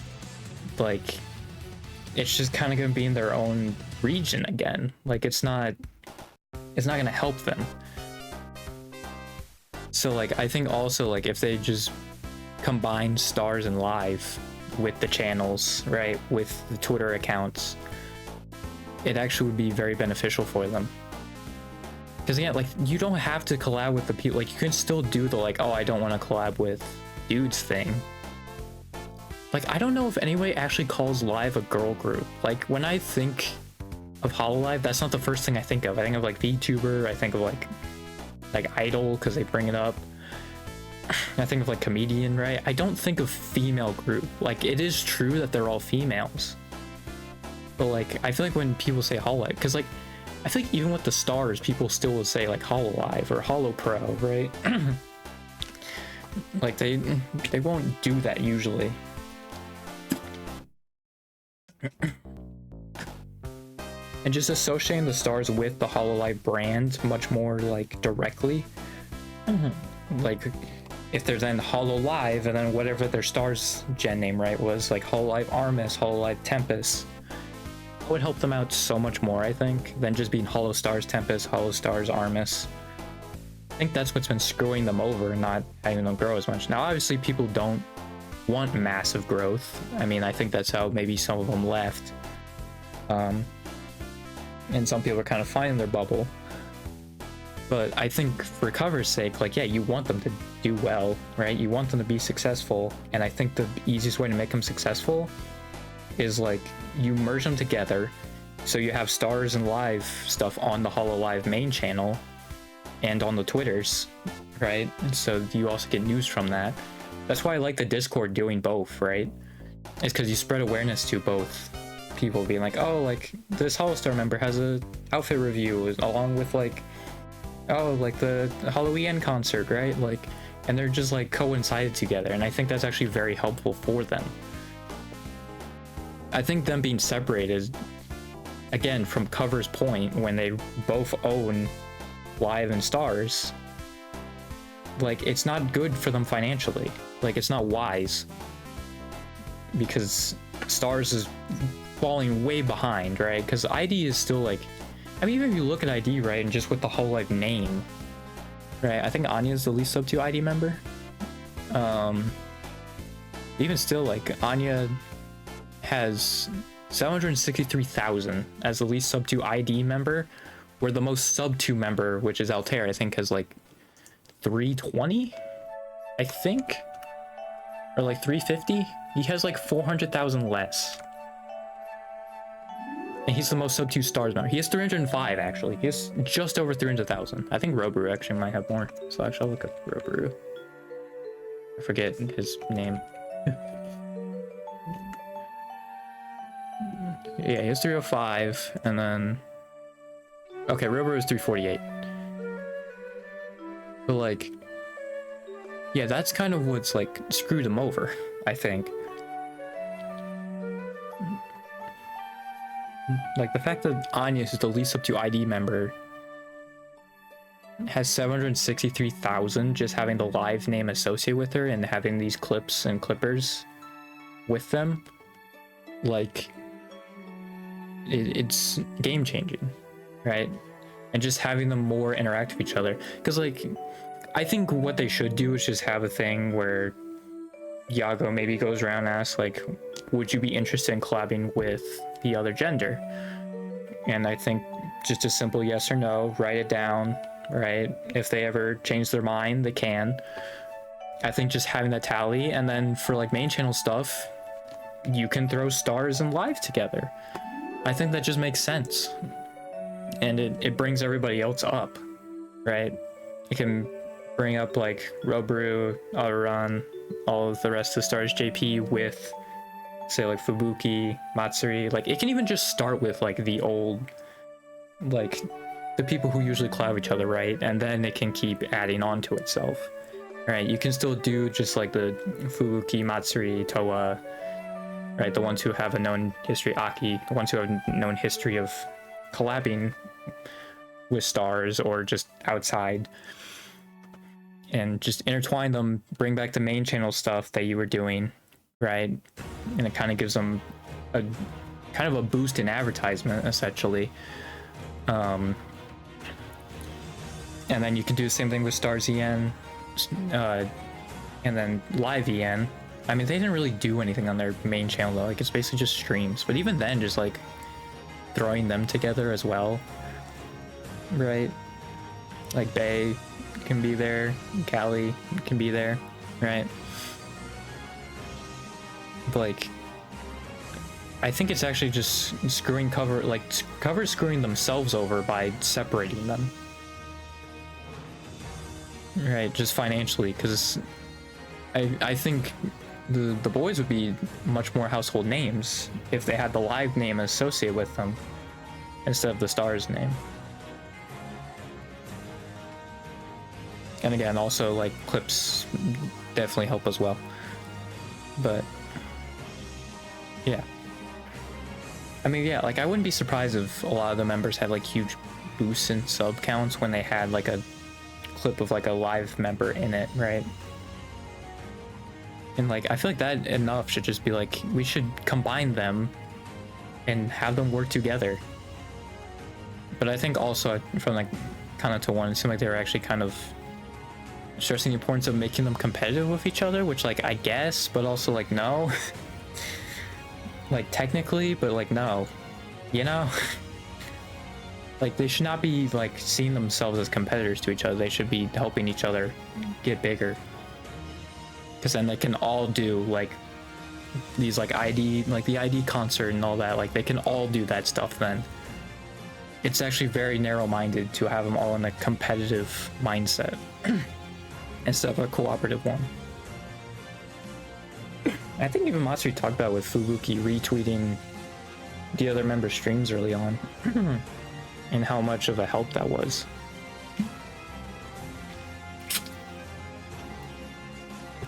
like it's just kind of gonna be in their own region again. Like it's not gonna help them. So like I think also like if they just combine Stars and Live with the channels, right, with the Twitter accounts, it actually would be very beneficial for them. Because yeah, like you don't have to collab with the people. Like you can still do the like, oh, I don't want to collab with dudes thing. Like I don't know if anybody actually calls Live a girl group. Like when I think of Hololive, that's not the first thing I think of. I think of like VTuber. I think of like Idol because they bring it up. I think of like comedian, right? I don't think of female group. Like it is true that they're all females, but like I feel like when people say Hololive, because like I feel like even with the Stars, people still will say like Hololive or Holopro, right? Like they won't do that usually. And just associating the Stars with the Hololive brand much more like directly. Like if there's then Hololive and then whatever their Stars gen name, right, was like Hololive Armis, Hololive Tempest, it would help them out so much more, I think, than just being Holo Stars Tempest, Holo Stars Armis. I think that's what's been screwing them over, not having them grow as much. Now, obviously, people don't want massive growth. I mean, I think that's how maybe some of them left. And some people are kind of finding their bubble. But I think for cover's sake, like, yeah, you want them to do well, right? You want them to be successful. And I think the easiest way to make them successful is like you merge them together. So you have Stars and Live stuff on the Hololive main channel and on the Twitters, right? So you also get news from that. That's why I like the Discord doing both, right? It's because you spread awareness to both people being like, oh, like this Holostar member has a outfit review along with like, oh, like the Halloween concert, right? Like, and they're just like coincided together. And I think that's actually very helpful for them. I think them being separated, again, from Cover's point, when they both own Live and Stars, like it's not good for them financially. Like it's not wise, because Stars is falling way behind, right? Because ID is still like, I mean, even if you look at ID, right, and just with the whole like name, right? I think Anya is the least sub 2 ID member. Even still, like Anya has 763,000 as the least sub 2 ID member, where the most sub 2 member, which is Altair, I think has like 320, I think, or like 350. He has like 400,000 less. And he's the most sub 2 Stars member. He has 305 actually. He has just over 300,000. I think Robaru actually might have more. So actually I'll look up Robaru. I forget his name. Yeah, he has 305, and then okay, Robaru is 348. But like, yeah, that's kind of what's like screwed him over, I think. Like the fact that Anya is the least up to ID member has 763,000 just having the Live name associated with her and having these clips and clippers with them, like it's game changing, right? And just having them more interact with each other, because like I think what they should do is just have a thing where Yago maybe goes around and asks like, would you be interested in collabing with the other gender? And I think just a simple yes or no, write it down, right? If they ever change their mind, they can. I think just having that tally, and then for like main channel stuff, you can throw Stars and Live together. I think that just makes sense. And it brings everybody else up, right? It can bring up like Robaru, Autorun, all of the rest of the Stars JP with, say, like Fubuki, Matsuri. Like it can even just start with like the old, like the people who usually collab each other, right? And then it can keep adding on to itself, right? You can still do just like the Fubuki, Matsuri, Toa, right? The ones who have a known history, Aki, the ones who have known history of collabing with Stars or just outside, and just intertwine them, bring back the main channel stuff that you were doing, right? And it kind of gives them a kind of a boost in advertisement, essentially. And then you can do the same thing with Stars EN, and then Live EN. I mean, they didn't really do anything on their main channel though. Like, it's basically just streams. But even then, just like throwing them together as well, right? Like Bay can be there, Callie can be there, right? But like, I think it's actually just screwing Cover, like Cover screwing themselves over by separating them, right? Just financially, because I think the boys would be much more household names if they had the Live name associated with them instead of the Stars name. And again, also like clips definitely help as well. But yeah, I mean, yeah, like I wouldn't be surprised if a lot of the members had like huge boosts in sub counts when they had like a clip of like a Live member in it, right? And like I feel like that enough should just be like, we should combine them and have them work together. But I think also from like kind of to one, it seemed like they were actually kind of stressing the importance of making them competitive with each other, which like I guess, but also like no. Like technically, but like no, you know. Like they should not be like seeing themselves as competitors to each other. They should be helping each other get bigger, because then they can all do like these like ID, like the ID concert and all that. Like they can all do that stuff. Then it's actually very narrow-minded to have them all in a competitive mindset instead of a cooperative one. I think even Matsuri talked about with Fubuki retweeting the other members' streams early on and how much of a help that was.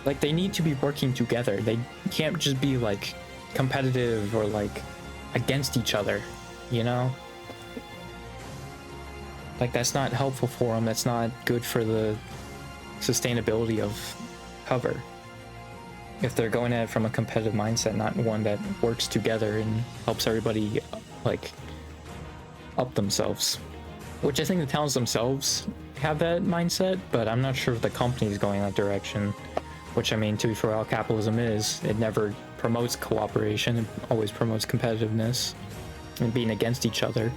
Like they need to be working together. They can't just be like competitive or like against each other, you know? Like that's not helpful for them. That's not good for the sustainability of Cover. If they're going at it from a competitive mindset, not one that works together and helps everybody like up themselves. Which I think the talents themselves have that mindset, but I'm not sure if the company is going that direction. Which I mean, to be fair, how capitalism is, it never promotes cooperation, it always promotes competitiveness and being against each other.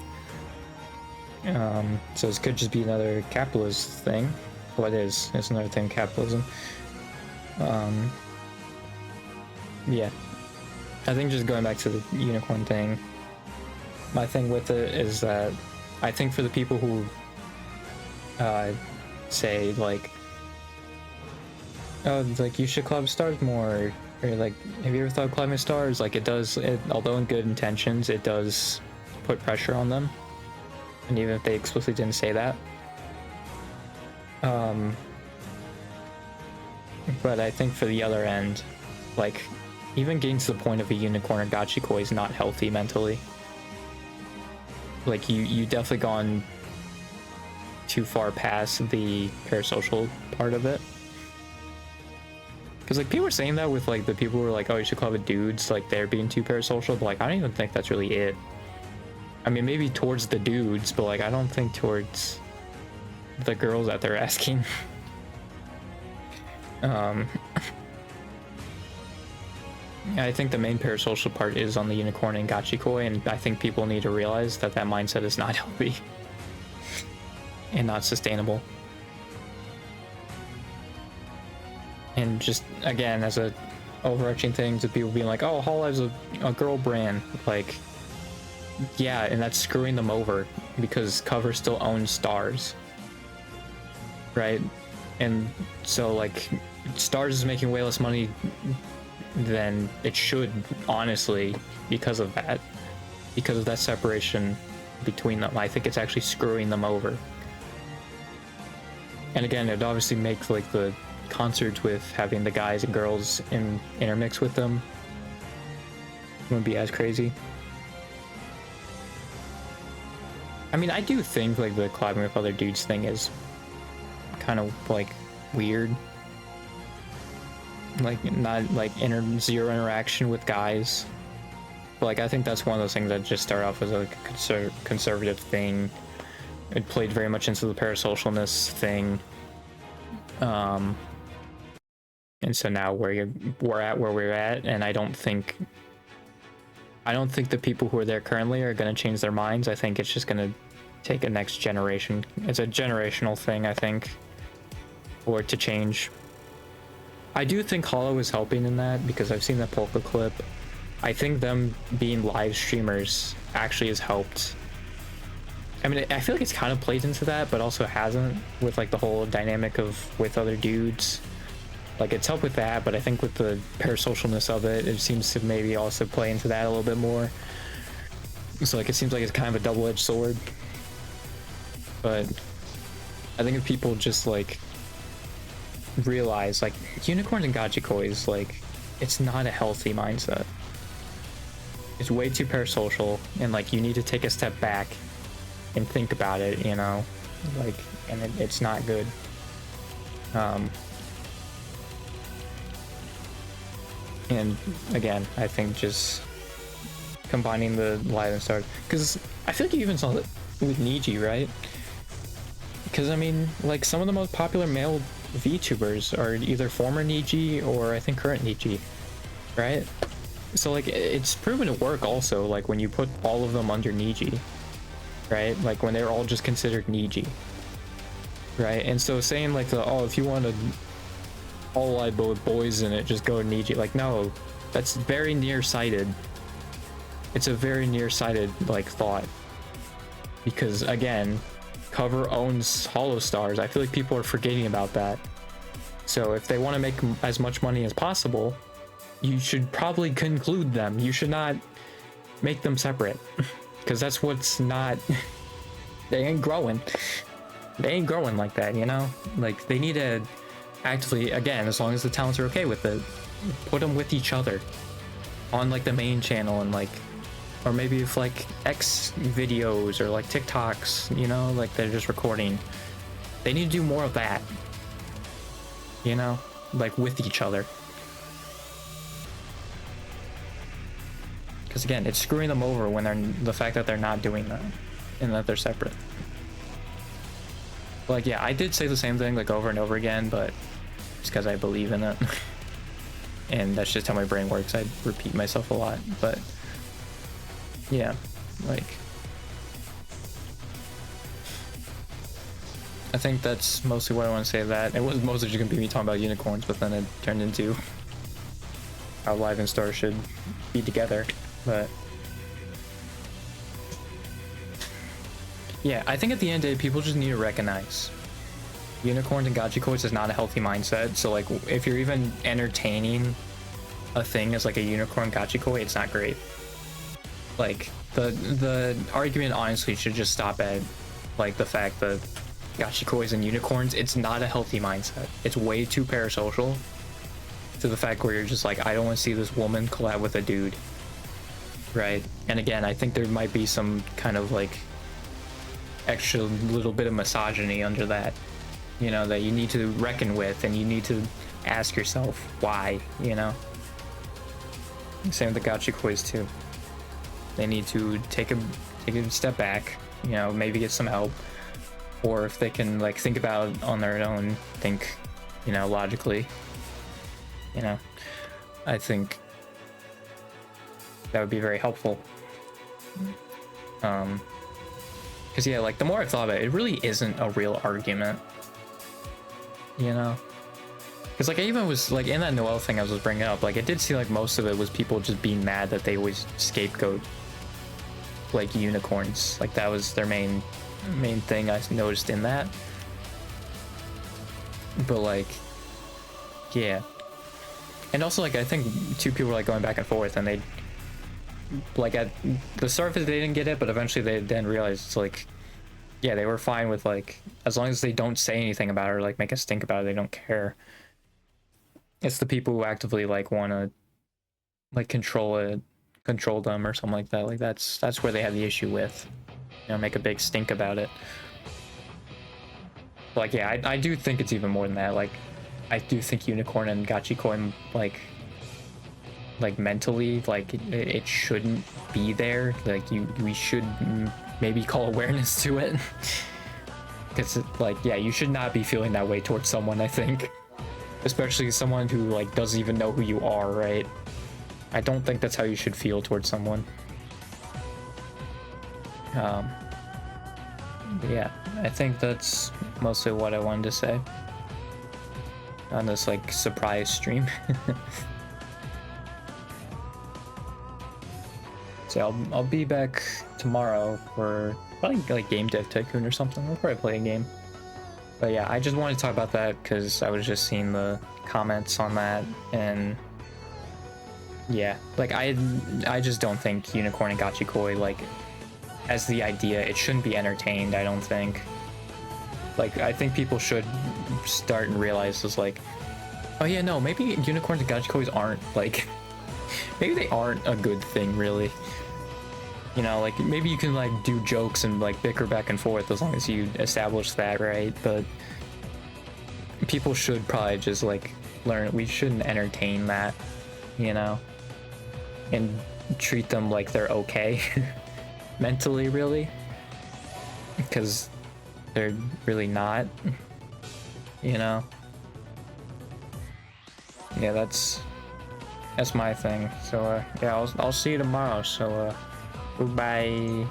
So this could just be another capitalist thing. Well, it is. It's another thing, capitalism. Yeah. I think just going back to the unicorn thing, my thing with it is that I think for the people who say like, oh, like you should club stars more, or like, have you ever thought of clubbing stars? Like it does, although in good intentions, it does put pressure on them. And even if they explicitly didn't say that. But I think for the other end, like, even getting to the point of a unicorn or Gachikois is not healthy mentally. Like, you definitely gone too far past the parasocial part of it. Because, like, people were saying that with, like, the people who were like, oh, you should club with dudes, like, they're being too parasocial, but, like, I don't even think that's really it. I mean, maybe towards the dudes, but, like, I don't think towards the girls that they're asking. I think the main parasocial part is on the unicorn and Gachikoi, and I think people need to realize that that mindset is not healthy and not sustainable. And just, again, as a overarching thing to people being like, oh, Hololive's a girl brand, like, yeah, and that's screwing them over because Cover still owns Stars, right? And so, like, Stars is making way less money than it should, honestly, because of that separation between them. I think it's actually screwing them over. And again, it obviously makes, like, the concerts with having the guys and girls intermix with them wouldn't be as crazy. I mean, I do think, like, the collabing with other dudes thing is kind of, like, weird. Like, not, like, zero interaction with guys. But, like, I think that's one of those things that just started off as a conservative thing. It played very much into the parasocialness thing. And so now we're at where we're at, and I don't think the people who are there currently are going to change their minds. I think it's just going to take a next generation. It's a generational thing, I think, for it to change. I do think Hollow is helping in that, because I've seen the Polka clip. I think them being live streamers actually has helped. I mean, I feel like it's kind of plays into that, but also hasn't, with like the whole dynamic of with other dudes. Like, it's helped with that, but I think with the parasocialness of it, it seems to maybe also play into that a little bit more. So like, it seems like it's kind of a double-edged sword. But I think if people just like realize, like, unicorns and Gachikois, like, it's not a healthy mindset. It's way too parasocial, and like, you need to take a step back and think about it, you know, like, and it's not good. And again, I think just combining the live and start, because I feel like you even saw it with Niji, right? Because I mean, like, some of the most popular male VTubers are either former Niji or I think current Niji, right? So like, it's proven to work also, like when you put all of them under Niji, right? Like when they're all just considered Niji, right? And so saying like oh, if you want to Hololive with boys in it, just go to Niji, like, no, that's very nearsighted. It's a very nearsighted like thought, because again, Cover owns Hollow Stars. I feel like people are forgetting about that. So if they want to make as much money as possible, you should probably conclude them. You should not make them separate, because that's what's not. They ain't growing. They ain't growing like that, you know? Like, they need to actively, again, as long as the talents are okay with it, put them with each other on like the main channel, and like, or maybe if like X videos or like TikToks, you know, like they're just recording. They need to do more of that, you know, like with each other. Because again, it's screwing them over when they're, the fact that they're not doing that and that they're separate. Like, yeah, I did say the same thing like over and over again, but it's because I believe in it. And that's just how my brain works. I repeat myself a lot, but yeah, like, I think that's mostly what I want to say of that. It was mostly just gonna be me talking about unicorns, but then it turned into how Live and Star should be together. But yeah, I think at the end of the day, people just need to recognize unicorns and Gachikois is not a healthy mindset. So like, if you're even entertaining a thing as like a unicorn Gachikoi, it's not great. Like, the argument honestly should just stop at like the fact that Gachikois and unicorns, it's not a healthy mindset. It's way too parasocial to the fact where you're just like, I don't want to see this woman collab with a dude, right? And again, I think there might be some kind of like extra little bit of misogyny under that, you know, that you need to reckon with, and you need to ask yourself why, you know. Same with the Gachikois too. They need to take a step back, you know, maybe get some help, or if they can like think about it on their own, think, you know, logically, you know, I think that would be very helpful. Because yeah, like, the more I've thought about it, it really isn't a real argument, you know. Because like, I even was like, in that Noel thing I was bringing up, like, it did seem like most of it was people just being mad that they always scapegoat like unicorns. Like, that was their main thing I noticed in that. But like, yeah. And also, like, I think two people were like going back and forth, and they like, at the start of it they didn't get it, but eventually they then realized it's like, yeah, they were fine with like, as long as they don't say anything about it or like make us think about it, they don't care. It's the people who actively like want to like control them or something like that. Like, that's where they have the issue with, you know, make a big stink about it. Like, yeah, I do think it's even more than that. Like, I do think Unicorn and Gachikoin, like mentally, like, it shouldn't be there. Like, we should maybe call awareness to it. Because, like, yeah, you should not be feeling that way towards someone, I think. Especially someone who, like, doesn't even know who you are, right? I don't think that's how you should feel towards someone. Yeah, I think that's mostly what I wanted to say on this, like, surprise stream. So I'll be back tomorrow for probably like Game Dev Tycoon or something. We'll probably play a game. But yeah, I just wanted to talk about that because I was just seeing the comments on that, and yeah, like I just don't think Unicorn and Gachikoi, like, as the idea, it shouldn't be entertained. I don't think. Like, I think people should start and realize this, like, oh yeah, no, maybe Unicorns and Gachikois aren't, like, maybe they aren't a good thing, really. You know, like, maybe you can, like, do jokes and, like, bicker back and forth as long as you establish that, right? But people should probably just, like, learn, we shouldn't entertain that, you know? And treat them like they're okay. Mentally, really. Because they're really not, you know? Yeah, that's my thing. So, yeah, I'll see you tomorrow, so, goodbye.